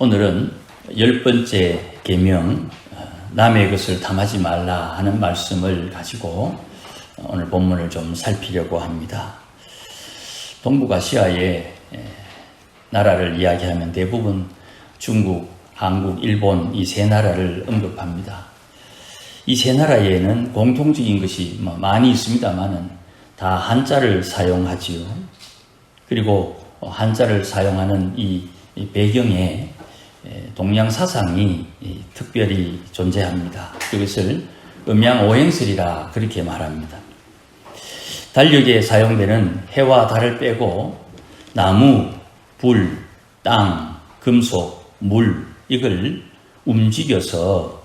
오늘은 10번째 계명 남의 것을 탐하지 말라 하는 말씀을 가지고 오늘 본문을 좀 살피려고 합니다. 동북아시아의 나라를 이야기하면 대부분 중국, 한국, 일본 이 세 나라를 언급합니다. 이 세 나라에는 공통적인 것이 많이 있습니다만은 다 한자를 사용하지요. 그리고 한자를 사용하는 이 배경에 동양 사상이 특별히 존재합니다. 그것을 음양오행설이라 그렇게 말합니다. 달력에 사용되는 해와 달을 빼고 나무, 불, 땅, 금속, 물 이걸 움직여서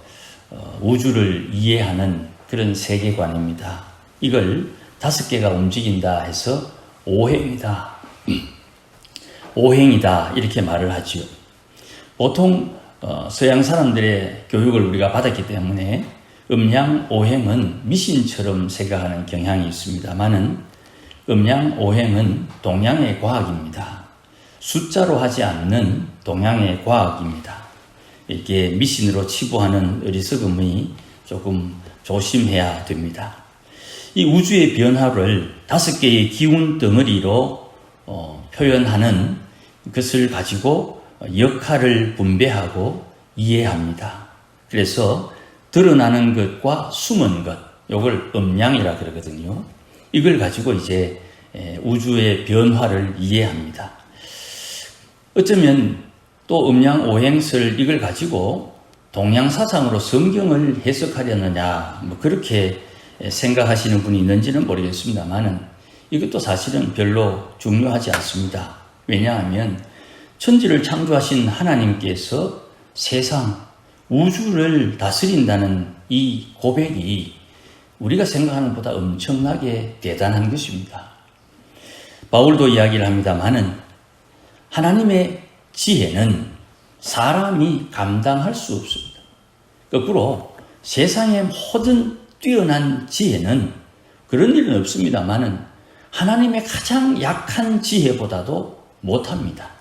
우주를 이해하는 그런 세계관입니다. 이걸 5개가 움직인다 해서 오행이다. 오행이다 이렇게 말을 하지요. 보통 서양 사람들의 교육을 우리가 받았기 때문에 음양오행은 미신처럼 생각하는 경향이 있습니다만은 음양오행은 동양의 과학입니다. 숫자로 하지 않는 동양의 과학입니다. 이렇게 미신으로 치부하는 어리석음이 조금 조심해야 됩니다. 이 우주의 변화를 5개의 기운 덩어리로 표현하는 것을 가지고 역할을 분배하고 이해합니다. 그래서 드러나는 것과 숨은 것, 이걸 음양이라 그러거든요. 이걸 가지고 이제 우주의 변화를 이해합니다. 어쩌면 또 음양오행설 이걸 가지고 동양사상으로 성경을 해석하려느냐 그렇게 생각하시는 분이 있는지는 모르겠습니다만은 이것도 사실은 별로 중요하지 않습니다. 왜냐하면 천지를 창조하신 하나님께서 세상, 우주를 다스린다는 이 고백이 우리가 생각하는 것보다 엄청나게 대단한 것입니다. 바울도 이야기를 합니다마는 하나님의 지혜는 사람이 감당할 수 없습니다. 거꾸로 세상의 모든 뛰어난 지혜는 그런 일은 없습니다마는 하나님의 가장 약한 지혜보다도 못합니다.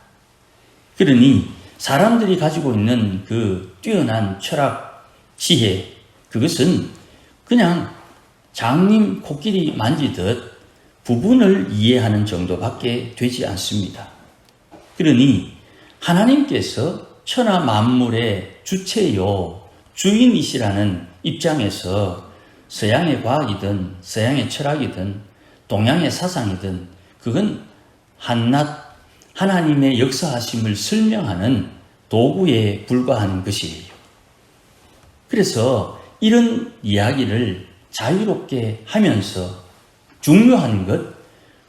그러니 사람들이 가지고 있는 그 뛰어난 철학, 지혜, 그것은 그냥 장님 코끼리 만지듯 부분을 이해하는 정도밖에 되지 않습니다. 그러니 하나님께서 천하 만물의 주체요, 주인이시라는 입장에서 서양의 과학이든 서양의 철학이든 동양의 사상이든 그건 한낱 하나님의 역사하심을 설명하는 도구에 불과한 것이에요. 그래서 이런 이야기를 자유롭게 하면서 중요한 것,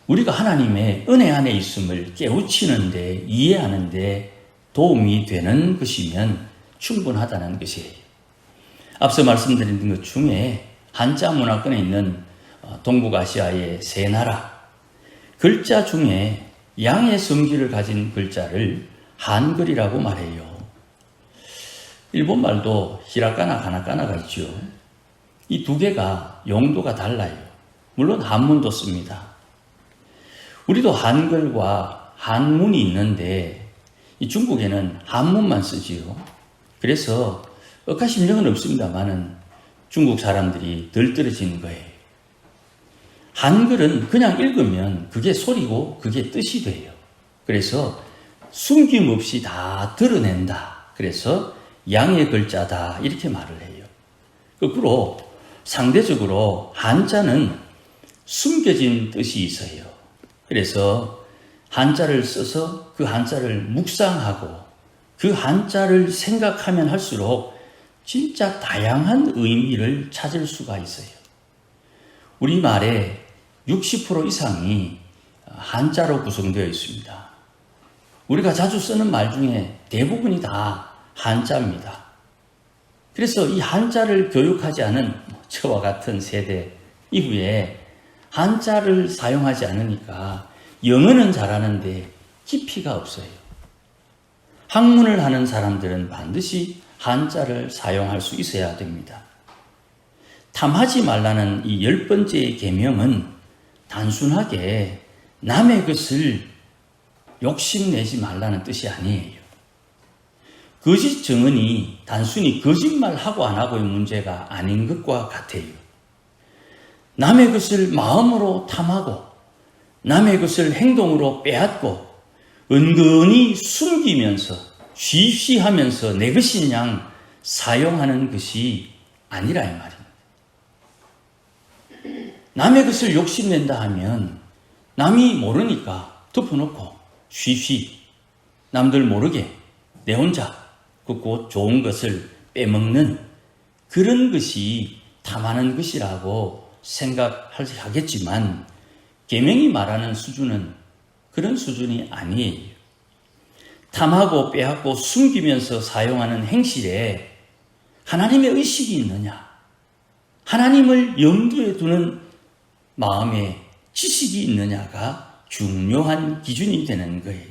우리가 하나님의 은혜 안에 있음을 깨우치는데 이해하는데 도움이 되는 것이면 충분하다는 것이에요. 앞서 말씀드린 것 중에 한자 문화권에 있는 동북아시아의 세 나라, 글자 중에 양의 성질을 가진 글자를 한글이라고 말해요. 일본말도 히라가나, 가나가나가 있죠. 이 2개가 용도가 달라요. 물론 한문도 씁니다. 우리도 한글과 한문이 있는데 이 중국에는 한문만 쓰지요. 그래서 억하심령은 없습니다만은 중국 사람들이 덜 떨어지는 거예요. 한글은 그냥 읽으면 그게 소리고 그게 뜻이 돼요. 그래서 숨김없이 다 드러낸다. 그래서 양의 글자다 이렇게 말을 해요. 거꾸로 상대적으로 한자는 숨겨진 뜻이 있어요. 그래서 한자를 써서 그 한자를 묵상하고 그 한자를 생각하면 할수록 진짜 다양한 의미를 찾을 수가 있어요. 우리말의 60% 이상이 한자로 구성되어 있습니다. 우리가 자주 쓰는 말 중에 대부분이 다 한자입니다. 그래서 이 한자를 교육하지 않은 저와 같은 세대 이후에 한자를 사용하지 않으니까 영어는 잘하는데 깊이가 없어요. 학문을 하는 사람들은 반드시 한자를 사용할 수 있어야 됩니다. 탐하지 말라는 이 10번째 계명은 단순하게 남의 것을 욕심내지 말라는 뜻이 아니에요. 거짓 증언이 단순히 거짓말하고 안 하고의 문제가 아닌 것과 같아요. 남의 것을 마음으로 탐하고 남의 것을 행동으로 빼앗고 은근히 숨기면서 쉬쉬하면서 내 것인 양 사용하는 것이 아니라 이 말입니다. 남의 것을 욕심낸다 하면 남이 모르니까 덮어놓고 쉬쉬 남들 모르게 내 혼자 그 곧 좋은 것을 빼먹는 그런 것이 탐하는 것이라고 생각하겠지만 계명이 말하는 수준은 그런 수준이 아니에요. 탐하고 빼앗고 숨기면서 사용하는 행실에 하나님의 의식이 있느냐, 하나님을 염두에 두는 마음의 지식이 있느냐가 중요한 기준이 되는 거예요.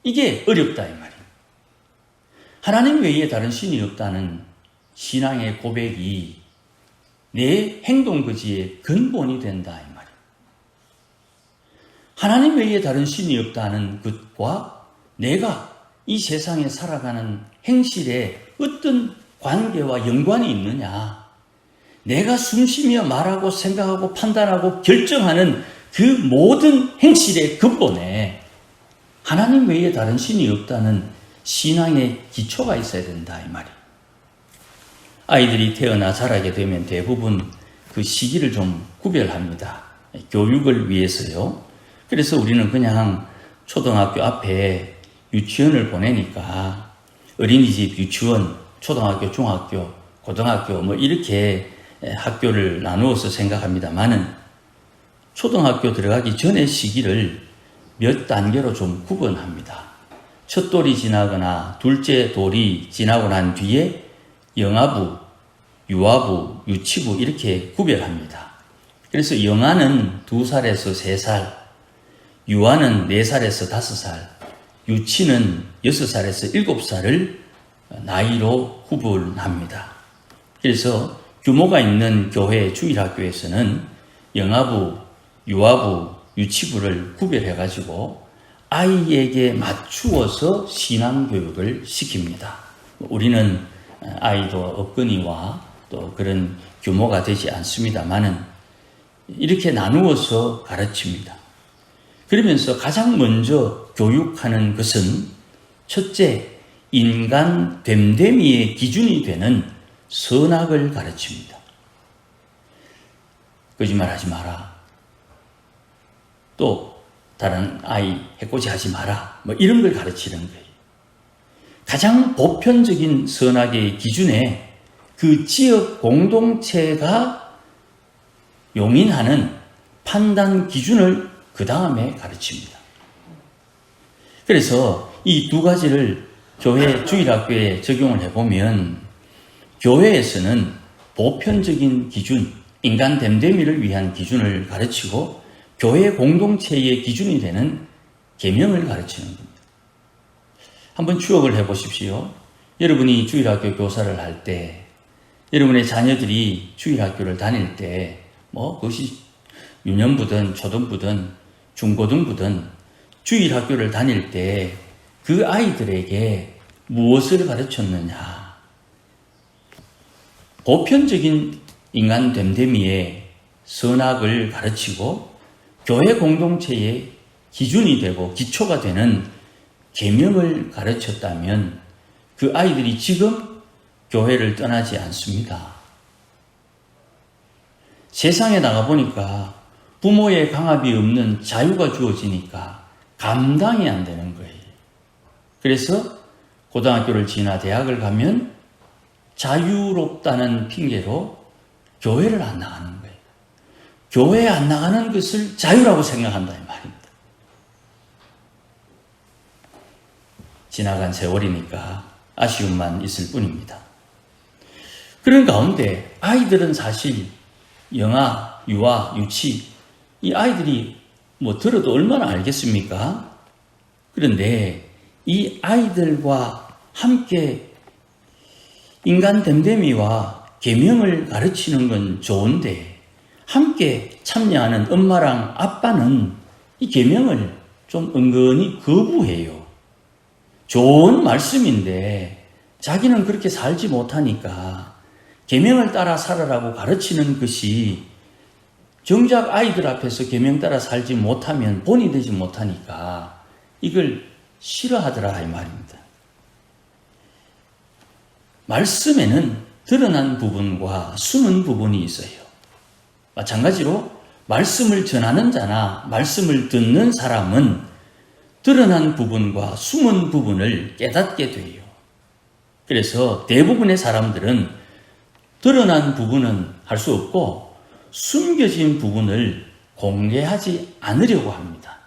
이게 어렵다 이 말이에요. 하나님 외에 다른 신이 없다는 신앙의 고백이 내 행동거지의 근본이 된다 이 말이에요. 하나님 외에 다른 신이 없다는 것과 내가 이 세상에 살아가는 행실에 어떤 관계와 연관이 있느냐, 내가 숨쉬며 말하고 생각하고 판단하고 결정하는 그 모든 행실의 근본에 하나님 외에 다른 신이 없다는 신앙의 기초가 있어야 된다 이 말이에요. 아이들이 태어나 자라게 되면 대부분 그 시기를 좀 구별합니다. 교육을 위해서요. 그래서 우리는 그냥 초등학교 앞에 유치원을 보내니까 어린이집, 유치원, 초등학교, 중학교, 고등학교 뭐 이렇게 학교를 나누어서 생각합니다만은 초등학교 들어가기 전의 시기를 몇 단계로 좀 구분합니다. 첫 돌이 지나거나 둘째 돌이 지나고 난 뒤에 영아부, 유아부, 유치부 이렇게 구별합니다. 그래서 영아는 2살에서 3살, 유아는 4살에서 5살, 유치는 6살에서 7살을 나이로 구분합니다. 그래서 규모가 있는 교회 주일학교에서는 영아부, 유아부, 유치부를 구별해가지고 아이에게 맞추어서 신앙교육을 시킵니다. 우리는 아이도 없거니와 또 그런 규모가 되지 않습니다만은 이렇게 나누어서 가르칩니다. 그러면서 가장 먼저 교육하는 것은 첫째, 인간 됨됨이의 기준이 되는 선악을 가르칩니다. 거짓말하지 마라. 또 다른 아이 해코지하지 마라. 뭐 이런 걸 가르치는 거예요. 가장 보편적인 선악의 기준에 그 지역 공동체가 용인하는 판단 기준을 그 다음에 가르칩니다. 그래서 이 두 가지를 교회 주일학교에 적용을 해보면 교회에서는 보편적인 기준, 인간 됨됨이를 위한 기준을 가르치고 교회 공동체의 기준이 되는 계명을 가르치는 겁니다. 한번 추억을 해보십시오. 여러분이 주일학교 교사를 할 때, 여러분의 자녀들이 주일학교를 다닐 때, 그것이 유년부든 초등부든 중고등부든 주일학교를 다닐 때 그 아이들에게 무엇을 가르쳤느냐? 보편적인 인간 됨됨이의 선악을 가르치고 교회 공동체의 기준이 되고 기초가 되는 계명을 가르쳤다면 그 아이들이 지금 교회를 떠나지 않습니다. 세상에 나가보니까 부모의 강압이 없는 자유가 주어지니까 감당이 안 되는 거예요. 그래서 고등학교를 지나 대학을 가면 자유롭다는 핑계로 교회를 안 나가는 거예요. 교회에 안 나가는 것을 자유라고 생각한다 이 말입니다. 지나간 세월이니까 아쉬움만 있을 뿐입니다. 그런 가운데 아이들은 사실 영아, 유아, 유치 이 아이들이 들어도 얼마나 알겠습니까? 그런데 이 아이들과 함께 인간 됨됨이와 계명을 가르치는 건 좋은데 함께 참여하는 엄마랑 아빠는 이 계명을 좀 은근히 거부해요. 좋은 말씀인데 자기는 그렇게 살지 못하니까 계명을 따라 살아라고 가르치는 것이 정작 아이들 앞에서 계명 따라 살지 못하면 본이 되지 못하니까 이걸 싫어하더라 이 말입니다. 말씀에는 드러난 부분과 숨은 부분이 있어요. 마찬가지로 말씀을 전하는 자나 말씀을 듣는 사람은 드러난 부분과 숨은 부분을 깨닫게 돼요. 그래서 대부분의 사람들은 드러난 부분은 할 수 없고 숨겨진 부분을 공개하지 않으려고 합니다.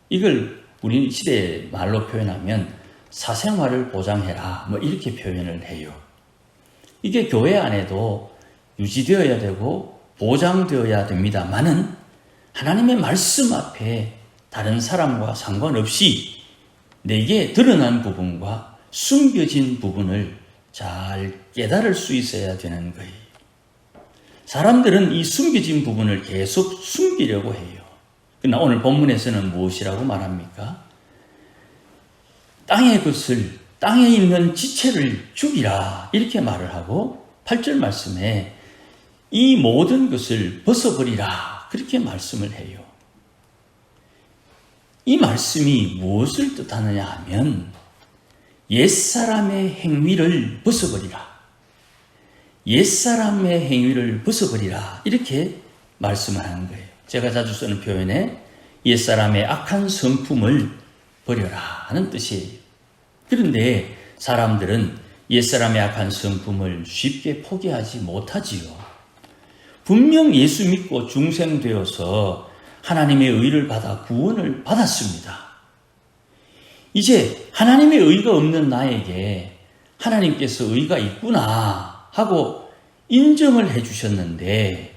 이걸 우리 시대 말로 표현하면 사생활을 보장해라 이렇게 표현을 해요. 이게 교회 안에도 유지되어야 되고 보장되어야 됩니다만은 하나님의 말씀 앞에 다른 사람과 상관없이 내게 드러난 부분과 숨겨진 부분을 잘 깨달을 수 있어야 되는 거예요. 사람들은 이 숨겨진 부분을 계속 숨기려고 해요. 그러나 오늘 본문에서는 무엇이라고 말합니까? 땅의 것을, 땅에 있는 지체를 죽이라 이렇게 말을 하고 8절 말씀에 이 모든 것을 벗어버리라 그렇게 말씀을 해요. 이 말씀이 무엇을 뜻하느냐 하면 옛사람의 행위를 벗어버리라. 옛사람의 행위를 벗어버리라 이렇게 말씀을 하는 거예요. 제가 자주 쓰는 표현에 옛사람의 악한 성품을 버려라 하는 뜻이에요. 그런데 사람들은 옛사람의 악한 성품을 쉽게 포기하지 못하지요. 분명 예수 믿고 중생되어서 하나님의 의를 받아 구원을 받았습니다. 이제 하나님의 의가 없는 나에게 하나님께서 의가 있구나 하고 인정을 해주셨는데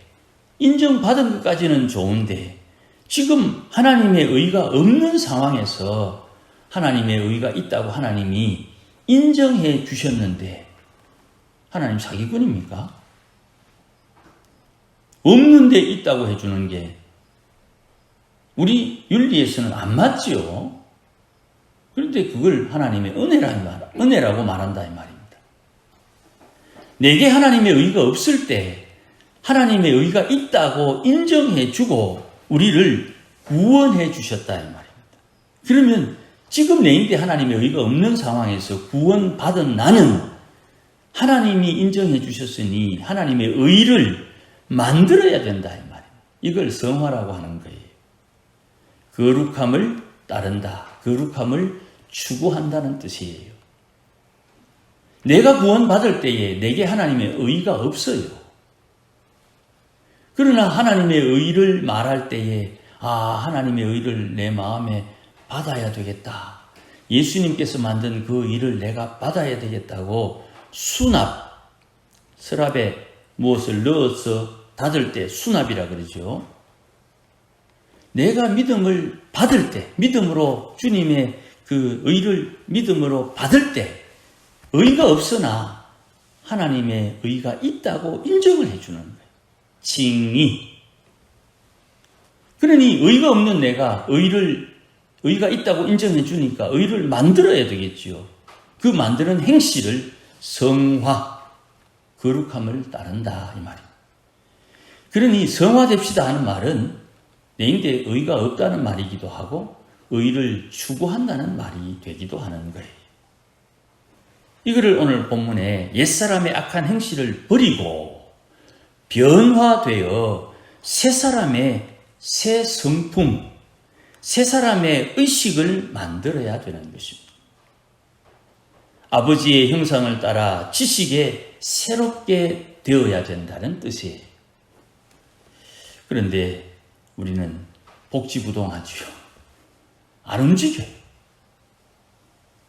인정받은 것까지는 좋은데 지금 하나님의 의가 없는 상황에서 하나님의 의가 있다고 하나님이 인정해 주셨는데 하나님 사기꾼입니까? 없는데 있다고 해주는 게 우리 윤리에서는 안 맞지요. 그런데 그걸 하나님의 은혜라고 말한다 이 말입니다. 내게 하나님의 의가 없을 때 하나님의 의가 있다고 인정해 주고 우리를 구원해 주셨다 이 말입니다. 그러면 지금 내인데 하나님의 의가 없는 상황에서 구원받은 나는 하나님이 인정해 주셨으니 하나님의 의를 만들어야 된다 이 말입니다. 이걸 성화라고 하는 거예요. 거룩함을 따른다. 거룩함을 추구한다는 뜻이에요. 내가 구원받을 때에 내게 하나님의 의가 없어요. 그러나 하나님의 의를 말할 때에 하나님의 의를 내 마음에 받아야 되겠다. 예수님께서 만든 그 의를 내가 받아야 되겠다고 수납, 서랍에 무엇을 넣어서 닫을 때 수납이라 그러죠. 내가 믿음을 받을 때, 믿음으로 주님의 그 의를 믿음으로 받을 때 의가 없으나 하나님의 의가 있다고 인정을 해주는 거예요. 칭의. 그러니 의가 없는 내가 의가 있다고 인정해 주니까 의를 만들어야 되겠지요. 그 만드는 행실을 성화, 거룩함을 따른다 이 말입니다. 그러니 성화됩시다 하는 말은 내인데 의가 없다는 말이기도 하고 의를 추구한다는 말이 되기도 하는 거예요. 이거를 오늘 본문에 옛사람의 악한 행실을 버리고 변화되어 새사람의 새 성품, 새사람의 의식을 만들어야 되는 것입니다. 아버지의 형상을 따라 지식에 새롭게 되어야 된다는 뜻이에요. 그런데 우리는 복지부동하지요. 안 움직여요.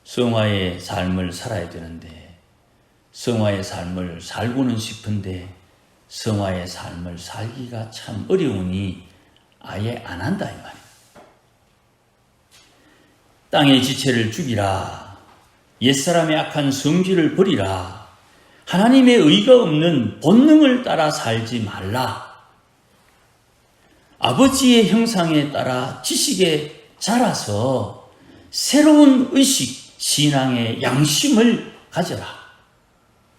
성화의 삶을 살아야 되는데 성화의 삶을 살고는 싶은데 성화의 삶을 살기가 참 어려우니 아예 안 한다 이 말이에요. 땅의 지체를 죽이라. 옛사람의 악한 성질을 버리라. 하나님의 의가 없는 본능을 따라 살지 말라. 아버지의 형상에 따라 지식에 자라서 새로운 의식, 신앙의 양심을 가져라.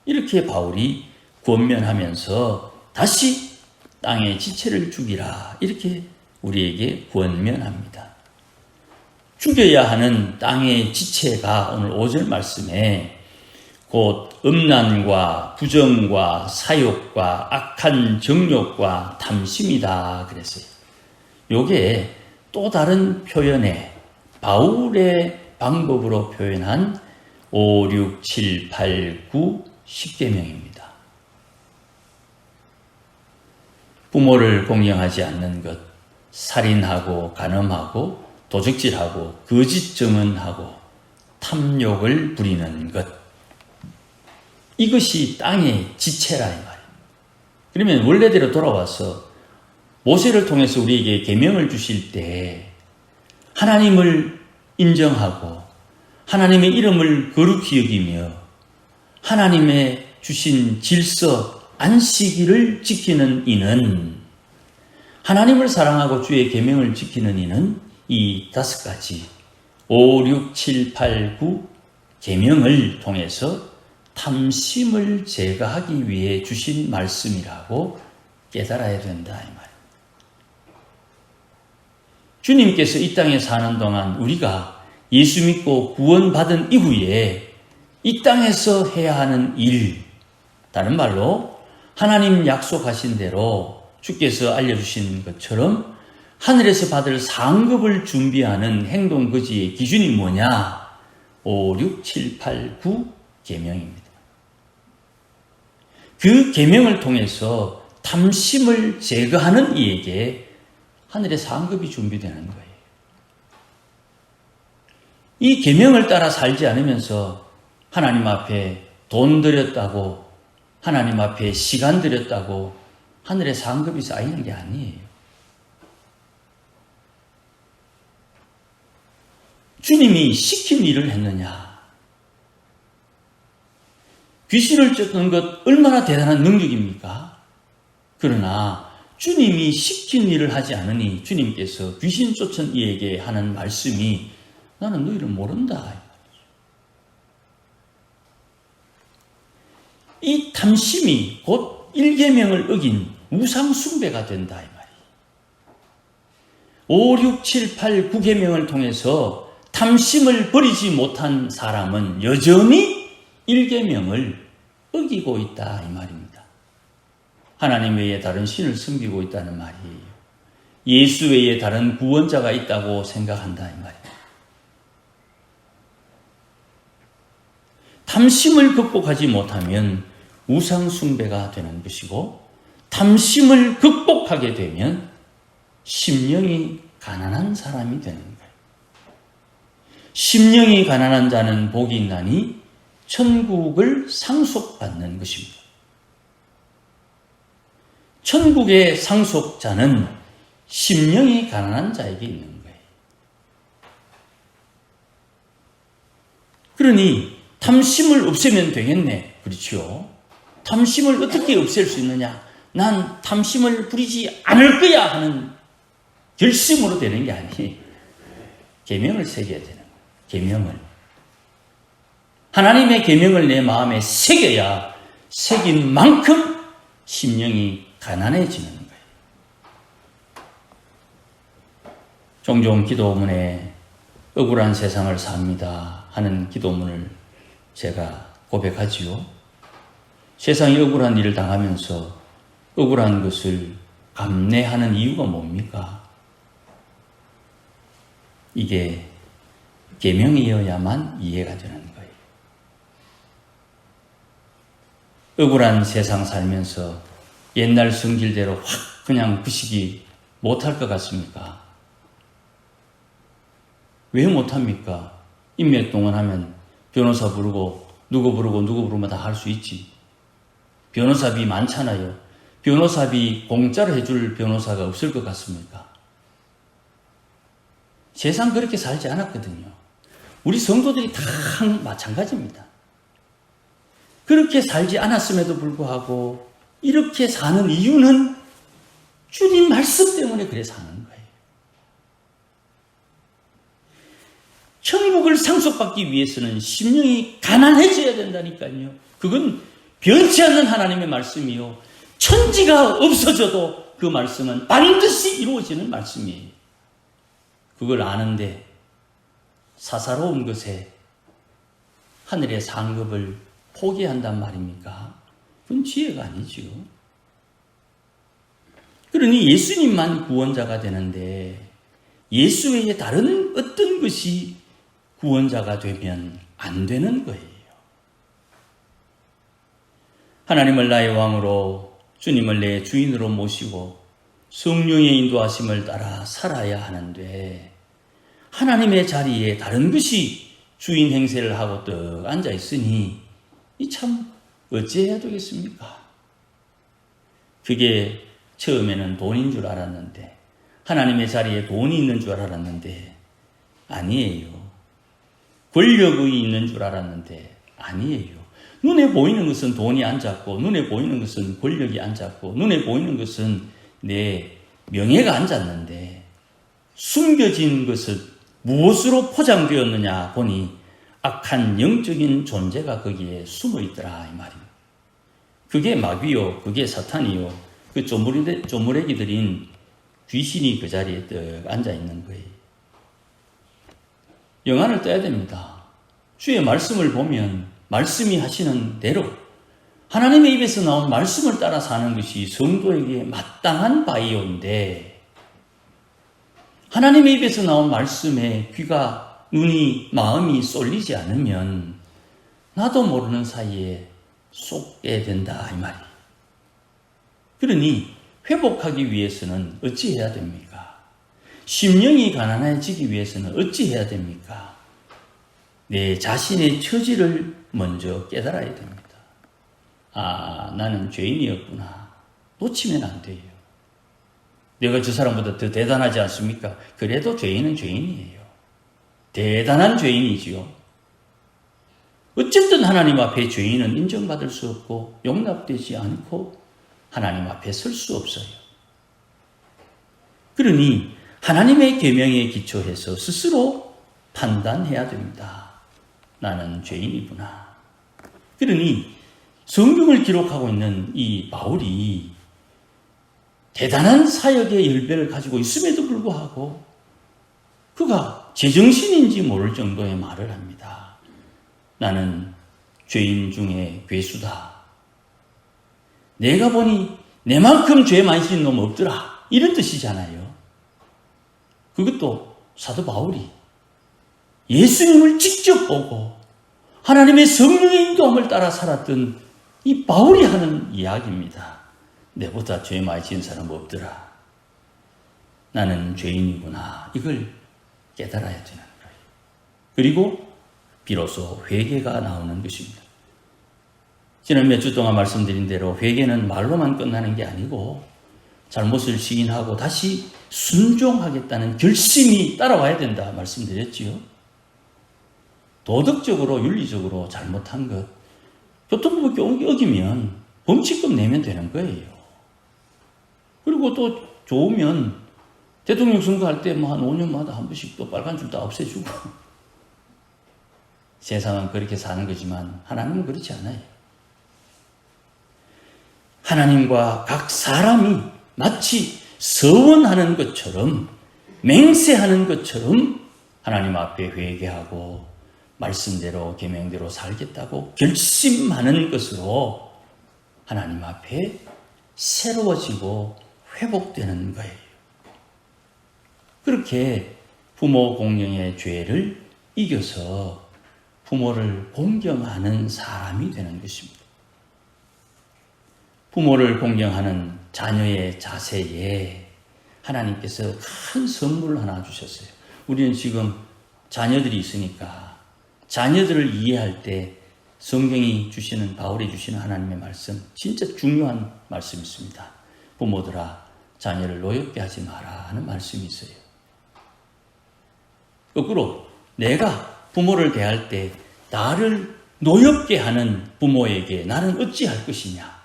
이렇게 바울이 권면하면서 다시 땅의 지체를 죽이라. 이렇게 우리에게 권면합니다. 죽여야 하는 땅의 지체가 오늘 5절 말씀에 곧 음란과 부정과 사욕과 악한 정욕과 탐심이다 그랬어요. 요게 또 다른 표현에 바울의 방법으로 표현한 5, 6, 7, 8, 9, 10계명입니다. 부모를 공경하지 않는 것, 살인하고 간음하고 도적질하고 거짓 증언하고 탐욕을 부리는 것, 이것이 땅의 지체라 이 말이에요. 그러면 원래대로 돌아와서 모세를 통해서 우리에게 계명을 주실 때 하나님을 인정하고 하나님의 이름을 거룩히 여기며 하나님의 주신 질서 안식일을 지키는 이는, 하나님을 사랑하고 주의 계명을 지키는 이는 이 5가지 5, 6, 7, 8, 9 계명을 통해서 탐심을 제거하기 위해 주신 말씀이라고 깨달아야 된다 이 말입니다. 주님께서 이 땅에 사는 동안 우리가 예수 믿고 구원받은 이후에 이 땅에서 해야 하는 일, 다른 말로 하나님 약속하신 대로 주께서 알려주신 것처럼 하늘에서 받을 상급을 준비하는 행동거지의 기준이 뭐냐? 5, 6, 7, 8, 9 계명입니다. 그 계명을 통해서 탐심을 제거하는 이에게 하늘의 상급이 준비되는 거예요. 이 계명을 따라 살지 않으면서 하나님 앞에 돈 들였다고, 하나님 앞에 시간 들였다고 하늘의 상급이 쌓이는 게 아니에요. 주님이 시킨 일을 했느냐? 귀신을 쫓는 것 얼마나 대단한 능력입니까? 그러나 주님이 시킨 일을 하지 않으니 주님께서 귀신 쫓은 이에게 하는 말씀이 나는 너희를 모른다. 이 탐심이 곧 1계명을 어긴 우상 숭배가 된다 이 말이에요. 5, 6, 7, 8, 9계명을 통해서 탐심을 버리지 못한 사람은 여전히 1계명을 어기고 있다 이 말입니다. 하나님 외에 다른 신을 섬기고 있다는 말이에요. 예수 외에 다른 구원자가 있다고 생각한다 이 말이에요. 탐심을 극복하지 못하면 우상 숭배가 되는 것이고, 탐심을 극복하게 되면 심령이 가난한 사람이 되는 거예요. 심령이 가난한 자는 복이 있나니 천국을 상속받는 것입니다. 천국의 상속자는 심령이 가난한 자에게 있는 거예요. 그러니 탐심을 없애면 되겠네. 그렇죠? 탐심을 어떻게 없앨 수 있느냐? 난 탐심을 부리지 않을 거야 하는 결심으로 되는 게 아니에요. 계명을 새겨야 되는 거예요. 계명을. 하나님의 계명을 내 마음에 새겨야 새긴 만큼 심령이 가난해지는 거예요. 종종 기도문에 억울한 세상을 삽니다 하는 기도문을 제가 고백하지요. 세상이 억울한 일을 당하면서 억울한 것을 감내하는 이유가 뭡니까? 이게 계명이어야만 이해가 되는 거예요. 억울한 세상 살면서 옛날 성질대로 확 그냥 그 시기 못할 것 같습니까? 왜 못합니까? 인맥동원 하면 변호사 부르고 누구 부르면 다 할 수 있지. 변호사비 많잖아요. 변호사비 공짜로 해줄 변호사가 없을 것 같습니까? 세상 그렇게 살지 않았거든요. 우리 성도들이 다 마찬가지입니다. 그렇게 살지 않았음에도 불구하고 이렇게 사는 이유는 주님 말씀 때문에 그래 사는 거예요. 천국을 상속받기 위해서는 심령이 가난해져야 된다니까요. 그건 변치 않는 하나님의 말씀이요. 천지가 없어져도 그 말씀은 반드시 이루어지는 말씀이에요. 그걸 아는데 사사로운 것에 하늘의 상급을 포기한단 말입니까? 그건 지혜가 아니지요. 그러니 예수님만 구원자가 되는데 예수 외에 다른 어떤 것이 구원자가 되면 안 되는 거예요. 하나님을 나의 왕으로 주님을 내 주인으로 모시고 성령의 인도하심을 따라 살아야 하는데 하나님의 자리에 다른 것이 주인 행세를 하고 떡 앉아 있으니 이 참 어찌해야 되겠습니까? 그게 처음에는 돈인 줄 알았는데 하나님의 자리에 돈이 있는 줄 알았는데 아니에요. 권력이 있는 줄 알았는데 아니에요. 눈에 보이는 것은 돈이 앉았고 눈에 보이는 것은 권력이 앉았고 눈에 보이는 것은 내 명예가 앉았는데 숨겨진 것은 무엇으로 포장되었느냐 보니 악한 영적인 존재가 거기에 숨어 있더라 이 말입니다. 그게 마귀요, 그게 사탄이요, 그 조무래기들인 귀신이 그 자리에 떡 앉아 있는 거예요. 영안을 떠야 됩니다. 주의 말씀을 보면 말씀이 하시는 대로 하나님의 입에서 나온 말씀을 따라 사는 것이 성도에게 마땅한 바이오인데 하나님의 입에서 나온 말씀에 귀가 눈이 마음이 쏠리지 않으면 나도 모르는 사이에 쏟게 된다 이 말이에요. 그러니 회복하기 위해서는 어찌해야 됩니까? 심령이 가난해지기 위해서는 어찌해야 됩니까? 내 자신의 처지를 먼저 깨달아야 됩니다. 아, 나는 죄인이었구나. 놓치면 안 돼요. 내가 저 사람보다 더 대단하지 않습니까? 그래도 죄인은 죄인이에요. 대단한 죄인이지요. 어쨌든 하나님 앞에 죄인은 인정받을 수 없고 용납되지 않고 하나님 앞에 설 수 없어요. 그러니 하나님의 계명에 기초해서 스스로 판단해야 됩니다. 나는 죄인이구나. 그러니 성경을 기록하고 있는 이 바울이 대단한 사역의 열배를 가지고 있음에도 불구하고 그가 제정신인지 모를 정도의 말을 합니다. 나는 죄인 중에 괴수다. 내가 보니 내만큼 죄 많이 지은 놈 없더라. 이런 뜻이잖아요. 그것도 사도 바울이 예수님을 직접 보고 하나님의 성령의 인도함을 따라 살았던 이 바울이 하는 이야기입니다. 내보다 죄 많이 지은 사람 없더라. 나는 죄인이구나. 이걸 깨달아야 되는 거예요. 그리고 비로소 회개가 나오는 것입니다. 지난 몇 주 동안 말씀드린 대로 회개는 말로만 끝나는 게 아니고 잘못을 시인하고 다시 순종하겠다는 결심이 따라와야 된다 말씀드렸지요. 도덕적으로 윤리적으로 잘못한 것 교통법을 어기면 범칙금 내면 되는 거예요. 그리고 또 좋으면 대통령 선거할 때 뭐 한 5년마다 한 번씩 또 빨간 줄 다 없애주고 세상은 그렇게 사는 거지만 하나님은 그렇지 않아요. 하나님과 각 사람이 마치 서원하는 것처럼 맹세하는 것처럼 하나님 앞에 회개하고 말씀대로 계명대로 살겠다고 결심하는 것으로 하나님 앞에 새로워지고 회복되는 거예요. 그렇게 부모 공경의 죄를 이겨서 부모를 공경하는 사람이 되는 것입니다. 부모를 공경하는 자녀의 자세에 하나님께서 큰 선물을 하나 주셨어요. 우리는 지금 자녀들이 있으니까 자녀들을 이해할 때 성경이 주시는, 바울이 주시는 하나님의 말씀, 진짜 중요한 말씀이 있습니다. 부모들아, 자녀를 노엽게 하지 마라 하는 말씀이 있어요. 거꾸로 내가 부모를 대할 때 나를 노엽게 하는 부모에게 나는 어찌할 것이냐.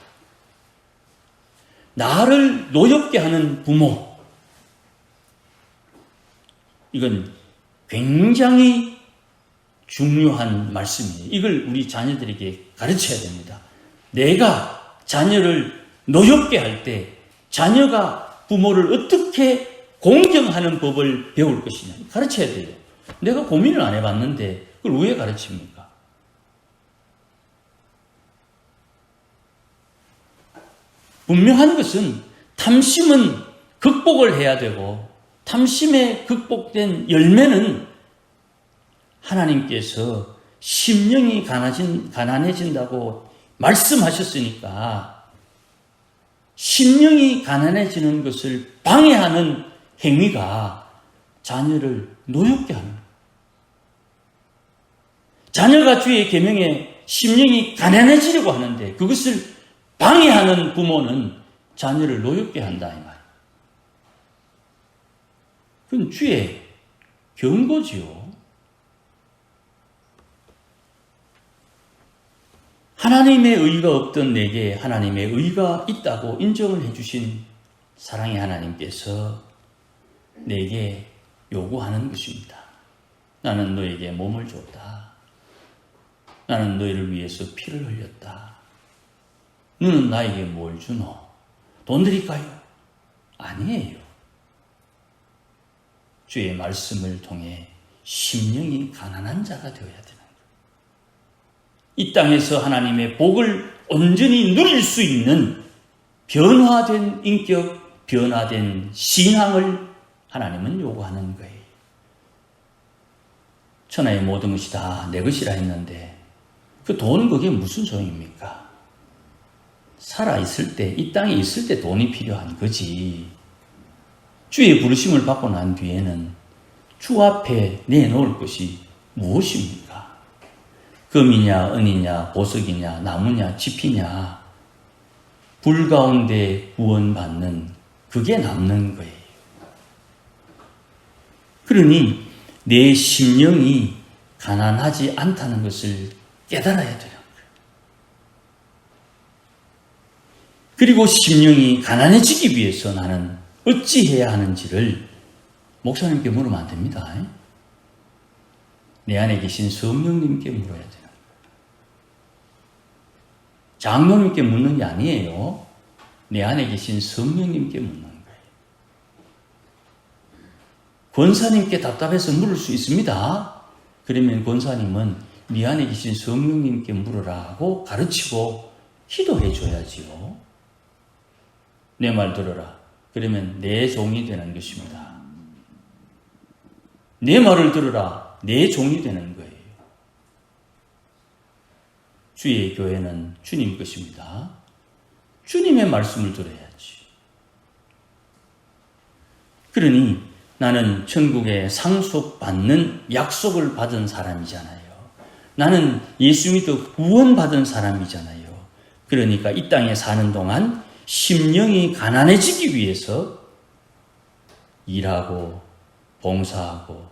나를 노엽게 하는 부모, 이건 굉장히 중요한 말씀이에요. 이걸 우리 자녀들에게 가르쳐야 됩니다. 내가 자녀를 노엽게 할 때 자녀가 부모를 어떻게 공경하는 법을 배울 것이냐 가르쳐야 돼요. 내가 고민을 안 해봤는데 그걸 왜 가르칩니까? 분명한 것은 탐심은 극복을 해야 되고 탐심에 극복된 열매는 하나님께서 심령이 가난해진다고 말씀하셨으니까 심령이 가난해지는 것을 방해하는 행위가 자녀를 노엽게 하는 거예요. 자녀가 주의 계명에 심령이 가난해지려고 하는데 그것을 방해하는 부모는 자녀를 노엽게 한다 이 말이에요. 그건 주의 경고지요. 하나님의 의가 없던 내게 하나님의 의가 있다고 인정을 해주신 사랑의 하나님께서 내게 요구하는 것입니다. 나는 너에게 몸을 줬다. 나는 너희를 위해서 피를 흘렸다. 너는 나에게 뭘 주노? 돈 드릴까요? 아니에요. 주의 말씀을 통해 심령이 가난한 자가 되어야 되는 거예요. 이 땅에서 하나님의 복을 온전히 누릴 수 있는 변화된 인격, 변화된 신앙을 하나님은 요구하는 거예요. 천하의 모든 것이 다 내 것이라 했는데 그 돈 그게 무슨 소용입니까? 살아있을 때, 이 땅에 있을 때 돈이 필요한 거지. 주의 부르심을 받고 난 뒤에는 주 앞에 내놓을 것이 무엇입니까? 금이냐, 은이냐, 보석이냐, 나무냐, 집이냐, 불 가운데 구원받는 그게 남는 거예요. 그러니 내 심령이 가난하지 않다는 것을 깨달아야 되는 거예요. 그리고 심령이 가난해지기 위해서 나는 어찌해야 하는지를 목사님께 물으면 안 됩니다. 내 안에 계신 성령님께 물어야 돼요. 장로님께 묻는 게 아니에요. 내 안에 계신 성령님께 묻는 거예요. 권사님께 답답해서 물을 수 있습니다. 그러면 권사님은 네 안에 계신 성령님께 물으라고 가르치고 기도해 줘야지요. 내 말 들어라. 그러면 내 종이 되는 것입니다. 내 말을 들으라. 내 종이 되는 거예요. 주의 교회는 주님 것입니다. 주님의 말씀을 들어야지. 그러니 나는 천국에 상속받는 약속을 받은 사람이잖아요. 나는 예수 믿어 구원받은 사람이잖아요. 그러니까 이 땅에 사는 동안 심령이 가난해지기 위해서 일하고 봉사하고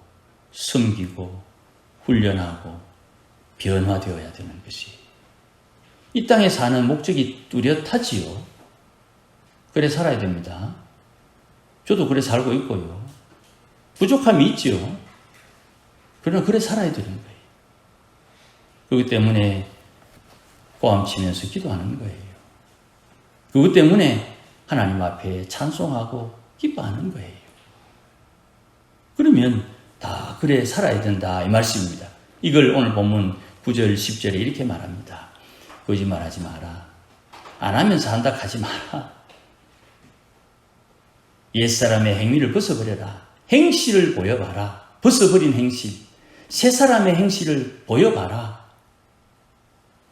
섬기고 훈련하고 변화되어야 되는 것이 이 땅에 사는 목적이 뚜렷하지요. 그래 살아야 됩니다. 저도 그래 살고 있고요. 부족함이 있지요. 그러나 그래 살아야 되는 거예요. 그렇기 때문에 고함치면서 기도하는 거예요. 그것 때문에 하나님 앞에 찬송하고 기뻐하는 거예요. 그러면 다 그래 살아야 된다 이 말씀입니다. 이걸 오늘 본문 9절 10절에 이렇게 말합니다. 거짓말하지 마라. 안 하면서 한다 하지 마라. 옛사람의 행위를 벗어버려라. 행실을 보여봐라. 벗어버린 행실. 새 사람의 행실을 보여봐라.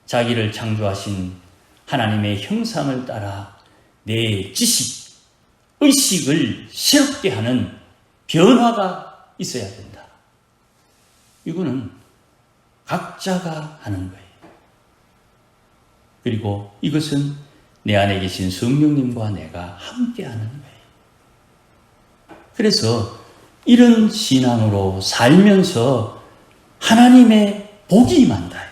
자기를 창조하신 하나님의 형상을 따라 내 지식, 의식을 새롭게 하는 변화가 있어야 된다. 이거는 각자가 하는 거예요. 그리고 이것은 내 안에 계신 성령님과 내가 함께 하는 거예요. 그래서 이런 신앙으로 살면서 하나님의 복이 임한다.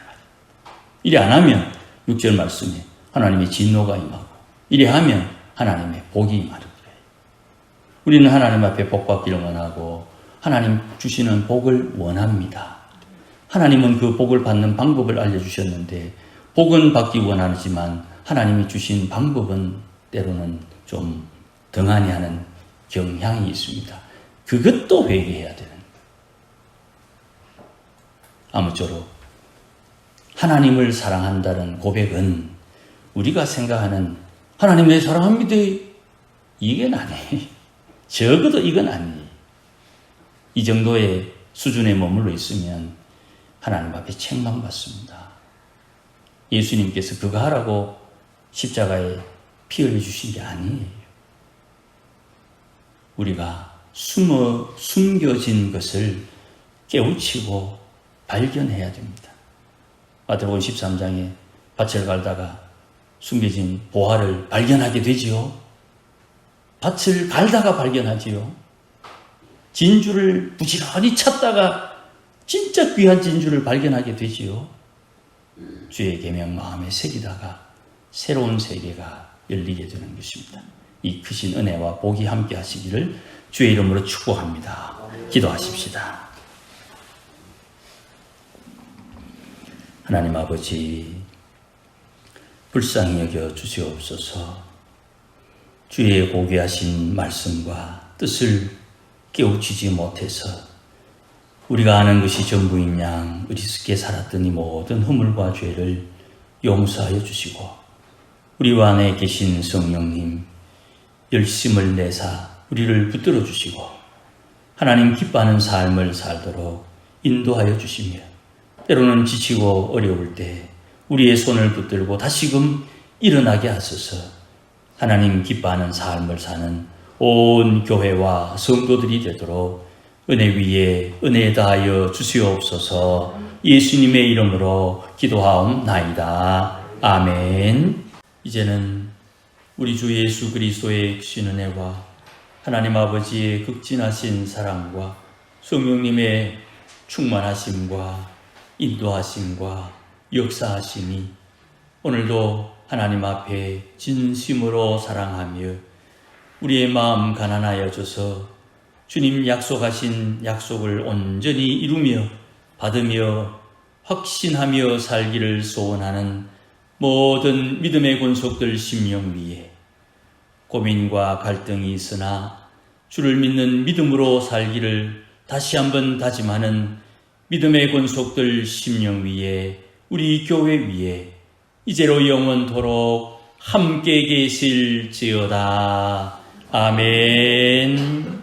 이래 안 하면 6절 말씀에 하나님의 진노가 임하고 이래 하면 하나님의 복이 임하는 거예요. 우리는 하나님 앞에 복 받기를 원하고 하나님 주시는 복을 원합니다. 하나님은 그 복을 받는 방법을 알려주셨는데 복은 받기 원하지만 하나님이 주신 방법은 때로는 좀 등한히 하는 경향이 있습니다. 그것도 회개해야 되는. 아무쪼록 하나님을 사랑한다는 고백은 우리가 생각하는 하나님 내 사랑합니다. 이건 아니에요. 적어도 이건 아니에요. 이 정도의 수준에 머물러 있으면 하나님 앞에 책망받습니다. 예수님께서 그거 하라고 십자가에 피 흘려주신 게 아니에요. 우리가 숨겨진 것을 깨우치고 발견해야 됩니다. 마태복음 13장에 밭을 갈다가 숨겨진 보화를 발견하게 되지요. 밭을 갈다가 발견하지요. 진주를 부지런히 찾다가 진짜 귀한 진주를 발견하게 되지요. 주의 계명 마음에 새기다가 새로운 세계가 열리게 되는 것입니다. 이 크신 은혜와 복이 함께 하시기를 주의 이름으로 축복합니다. 기도하십시다. 하나님 아버지, 불쌍히 여겨 주시옵소서. 주의 고귀하신 말씀과 뜻을 깨우치지 못해서 우리가 아는 것이 전부인 양 어리석게 살았던 이 모든 허물과 죄를 용서하여 주시고 우리 안에 계신 성령님 열심을 내사 우리를 붙들어 주시고 하나님 기뻐하는 삶을 살도록 인도하여 주시며 때로는 지치고 어려울 때 우리의 손을 붙들고 다시금 일어나게 하소서. 하나님 기뻐하는 삶을 사는 온 교회와 성도들이 되도록 은혜 위에 은혜 다하여 주시옵소서. 예수님의 이름으로 기도하옵나이다. 아멘. 이제는 우리 주 예수 그리스도의 크신 은혜와 하나님 아버지의 극진하신 사랑과 성령님의 충만하심과 인도하심과 역사하심이 오늘도 하나님 앞에 진심으로 사랑하며 우리의 마음 가난하여져서 주님 약속하신 약속을 온전히 이루며 받으며 확신하며 살기를 소원하는 모든 믿음의 권속들 심령 위에 고민과 갈등이 있으나 주를 믿는 믿음으로 살기를 다시 한번 다짐하는 믿음의 권속들 심령 위에 우리 교회 위에 이제로 영원토록 함께 계실지어다. 아멘.